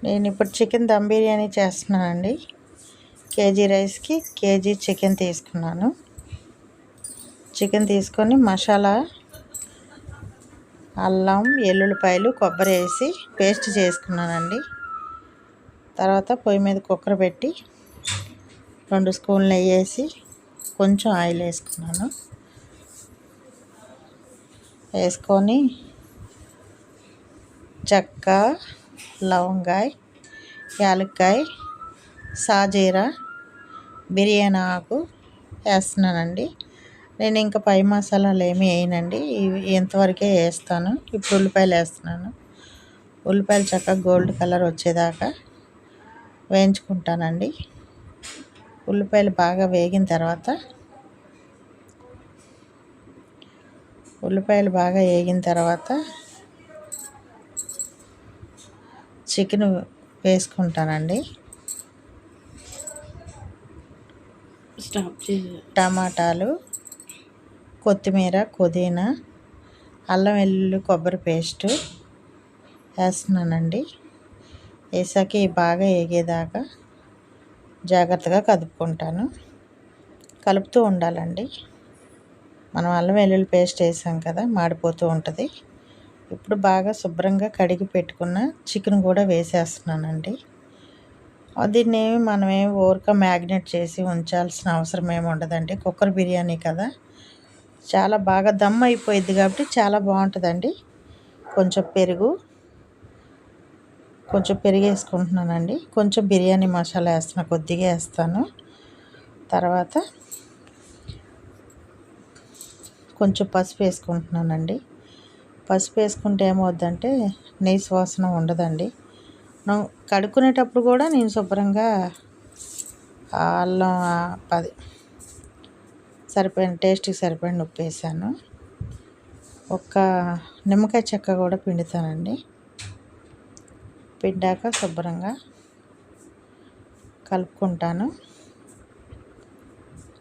నేను ఇప్పుడు చికెన్ దమ్ బిర్యానీ చేస్తున్నానండి. కేజీ రైస్కి కేజీ చికెన్ తీసుకున్నాను. చికెన్ తీసుకొని మసాలా అల్లం ఎల్లుల్లిపాయలు కొబ్బరి వేసి పేస్ట్ చేసుకున్నానండి. తర్వాత పొయ్యి మీద కుక్కర్ పెట్టి 2 స్పూన్లు నెయ్యి వేసి కొంచెం ఆయిల్ వేసుకున్నాను. వేసుకొని చెక్క, లవంగాయ, యాలక్కాయ, సాజీరా, బిర్యానీ ఆకు వేస్తున్నానండి. నేను ఇంకా పై మసాలాలు ఏమీ వేయనండి, ఇవి ఇంతవరకే వేస్తాను. ఇప్పుడు ఉల్లిపాయలు వేస్తున్నాను. ఉల్లిపాయలు చక్కగా గోల్డ్ కలర్ వచ్చేదాకా వేయించుకుంటానండి. ఉల్లిపాయలు బాగా వేగిన తర్వాత చికెన్ వేసుకుంటానండి. టమాటాలు, కొత్తిమీర, పుదీనా, అల్లం వెల్లుల్లి కొబ్బరి పేస్టు వేస్తున్నానండి. వేసాక బాగా వేగేదాకా జాగ్రత్తగా కలుపుకుంటాను. కలుపుతూ ఉండాలండి. మనం అల్లం వెల్లుల్లి పేస్ట్ వేసాం కదా, మాడిపోతూ ఉంటుంది. ఇప్పుడు బాగా శుభ్రంగా కడిగి పెట్టుకున్న చికెన్ కూడా వేసేస్తున్నానండి. దీన్ని మనమేమి ఊరికే మ్యాగ్నేట్ చేసి ఉంచాల్సిన అవసరం ఏమి ఉండదండి. కుక్కర్ బిర్యానీ కదా, చాలా బాగా దమ్ అయిపోయిద్ది కాబట్టి చాలా బాగుంటుందండి. కొంచెం పెరుగు వేసుకుంటున్నానండి. కొంచెం బిర్యానీ మసాలా వేస్తున్నాను, కొద్దిగా వేస్తాను. తర్వాత కొంచెం పసుపు వేసుకుంటున్నానండి. పసుపు వేసుకుంటే ఏమవుద్దంటే నీసు వాసన ఉండదండి. కడుక్కునేటప్పుడు కూడా నేను శుభ్రంగా అల్లం సరిపోయిన టేస్ట్కి సరిపోయిన ఉప్పు వేసాను. ఒక నిమ్మకాయ చెక్క కూడా పిండుతానండి. పిండాక శుభ్రంగా కలుపుకుంటాను.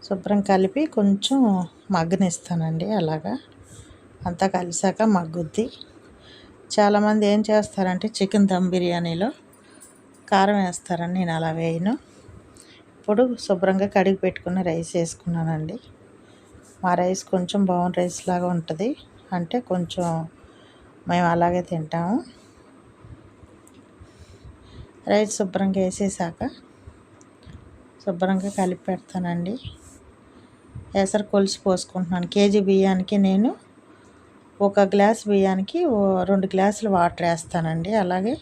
శుభ్రం కలిపి కొంచెం మగ్గనిస్తానండి. అలాగా అంతా కలిసాక మగ్గుద్ది. చాలామంది ఏం చేస్తారంటే చికెన్ దమ్ బిర్యానీలో కారం వేస్తారని, నేను అలా వేయను. ఇప్పుడు శుభ్రంగా కడిగి పెట్టుకున్న రైస్ వేసుకున్నానండి. మా రైస్ కొంచెం బౌన్ రైస్ లాగా ఉంటుంది, అంటే కొంచెం మేము అలాగే తింటాము. రైస్ శుభ్రంగా వేసేసాక శుభ్రంగా కలిపి పెడతానండి. ఎసరు కొలిసి పోసుకుంటున్నాను. కేజీ బియ్యానికి నేను 1 గ్లాస్ బియ్యానికి 2 గ్లాసులు వాటర్ వేస్తానండి. అలాగే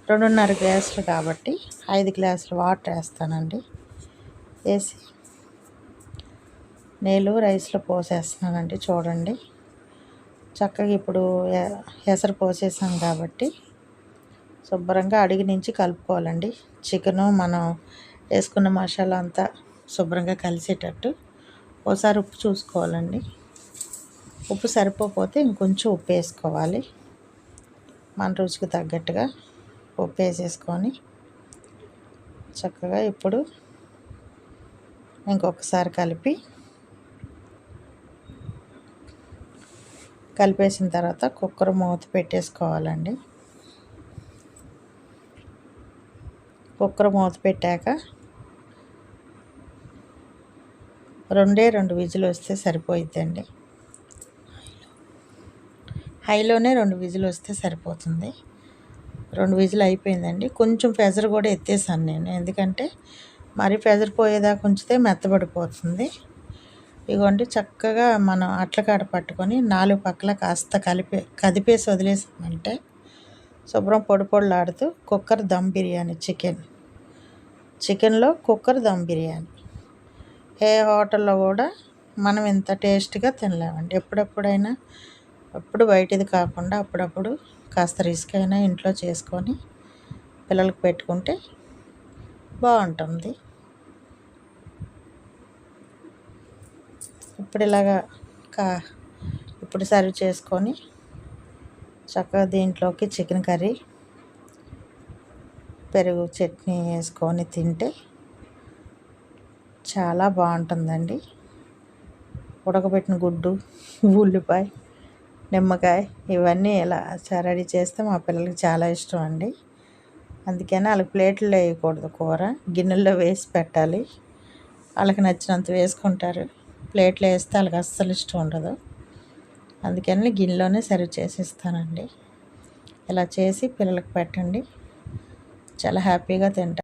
2.5 గ్లాసులు కాబట్టి 5 గ్లాసులు వాటర్ వేస్తానండి. వేసి నీళ్ళు రైస్లో పోసేస్తున్నానండి. చూడండి, చక్కగా ఇప్పుడు ఎసరు పోసేసాం కాబట్టి శుభ్రంగా అడిగి నుంచి కలుపుకోవాలండి. చికెను మనం వేసుకున్న మసాలా అంతా శుభ్రంగా కలిసేటట్టు ఒకసారి ఉప్పు చూసుకోవాలండి. ఉప్పు సరిపోతే ఇంకొంచెం ఉప్పు వేసుకోవాలి. మన రుచికి తగ్గట్టుగా ఉప్పు వేసేసుకొని చక్కగా ఇప్పుడు ఇంకొకసారి కలిపేసిన తర్వాత కుక్కర్ మూత పెట్టేసుకోవాలండి. కుక్కర్ మూత పెట్టాక 2 విజిల్ వస్తే సరిపోయిద్దండి. హైలోనే 2 విజిల్ వస్తే సరిపోతుంది. 2 విజిల్ అయిపోయిందండి. కొంచెం ప్రెజర్ కూడా ఎత్తేసాను నేను, ఎందుకంటే మరీ ప్రెజర్ పోయేదాకా ఉంచితే మెత్తబడిపోతుంది. ఇదిగోండి, చక్కగా మనం అట్లకాడ పట్టుకొని 4 పక్కల కాస్త కదిపేసి వదిలేసామంటే శుభ్రం పొడిలాడుతూ కుక్కర్ దమ్ బిర్యానీ చికెన్లో కుక్కర్ దమ్ బిర్యానీ ఏ హోటల్లో కూడా మనం ఇంత టేస్ట్గా తినలేమండి. ఎప్పుడు బయటిది కాకుండా అప్పుడప్పుడు కాస్త రిస్క్ అయినా ఇంట్లో చేసుకొని పిల్లలకు పెట్టుకుంటే బాగుంటుంది. ఇప్పుడు సర్వ్ చేసుకొని చక్కగా దీంట్లోకి చికెన్ కర్రీ, పెరుగు చట్నీ వేసుకొని తింటే చాలా బాగుంటుందండి. ఉడకబెట్టిన గుడ్డు, ఉల్లిపాయ, నిమ్మకాయ ఇవన్నీ ఇలా రెడీ చేస్తే మా పిల్లలకి చాలా ఇష్టం అండి. అందుకని వాళ్ళకి ప్లేట్లో వేయకూడదు కూర, గిన్నెల్లో వేసి పెట్టాలి. వాళ్ళకి నచ్చినంత వేసుకుంటారు. ప్లేట్లో వేస్తే వాళ్ళకి అస్సలు ఇష్టం ఉండదు. అందుకని గిన్నెలోనే సర్వ్ చేసి ఇస్తానండి. ఇలా చేసి పిల్లలకు పెట్టండి, చాలా హ్యాపీగా తింటారు.